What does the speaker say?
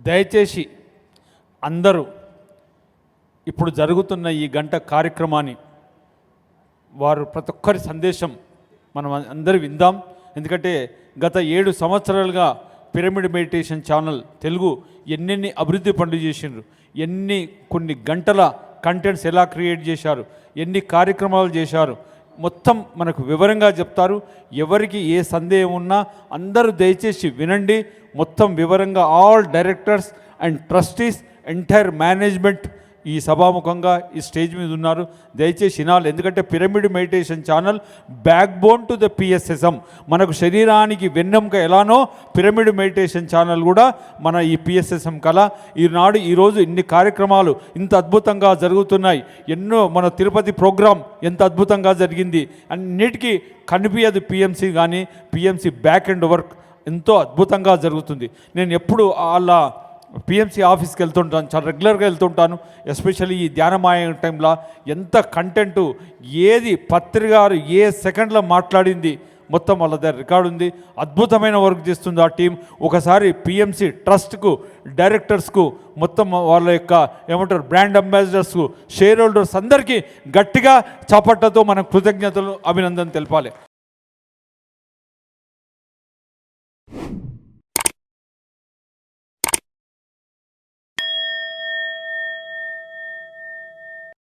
దయచేసి అందరూ ఇప్పుడు జరుగుతున్న ఈ గంట కార్యక్రమాన్ని వారు ప్రతి ఒక్కరి సందేశం మనం అందరూ విందాం. ఎందుకంటే గత 7 సంవత్సరాలుగా పిరమిడ్ మెడిటేషన్ ఛానల్ తెలుగు ఎన్నెన్ని అభివృద్ధి పనులు చేసిండ్రు, కొన్ని గంటల కంటెంట్స్ ఎలా క్రియేట్ చేశారు, ఎన్ని కార్యక్రమాలు చేశారు, మొత్తం మనకు వివరంగా చెప్తారు. ఎవరికి ఏ సందేహం ఉన్నా అందరూ దయచేసి వినండి. మొత్తం వివరంగా all directors and trustees, entire management ఈ సభాముఖంగా ఈ స్టేజ్ మీద ఉన్నారు. దయచేసి వినాలి. ఎందుకంటే pyramid meditation channel back bone to the PSSM. మనకు శరీరానికి వెన్నెముక ఎలానో పిరమిడ్ మెడిటేషన్ ఛానల్ కూడా మన ఈ పిఎస్ఎస్ఎం కళ. ఈరోజు ఇన్ని కార్యక్రమాలు ఇంత అద్భుతంగా జరుగుతున్నాయి. ఎన్నో మన తిరుపతి ప్రోగ్రాం ఎంత అద్భుతంగా జరిగింది. అన్నిటికీ కనిపించదు పిఎంసి, కానీ పిఎంసి బ్యాక్ అండ్ వర్క్ ఎంతో అద్భుతంగా జరుగుతుంది. నేను ఎప్పుడు అలా పిఎంసి ఆఫీస్కి వెళ్తుంటాను, చాలా రెగ్యులర్గా వెళ్తుంటాను. ఎస్పెషల్లీ ఈ ధ్యానమాయ టైంలో ఎంత కంటెంటు, ఏది పత్రికారు ఏ సెకండ్లో మాట్లాడింది మొత్తం వాళ్ళ దగ్గర రికార్డు ఉంది. అద్భుతమైన వర్క్ చేస్తుంది ఆ టీం. ఒకసారి పిఎంసి ట్రస్ట్కు, డైరెక్టర్స్కు, మొత్తం వాళ్ళ యొక్క ఏమంటారు బ్రాండ్ అంబాసిడర్స్కు, షేర్ హోల్డర్స్ అందరికీ గట్టిగా చప్పట్లతో మనం కృతజ్ఞతలు, అభినందన తెలపాలి.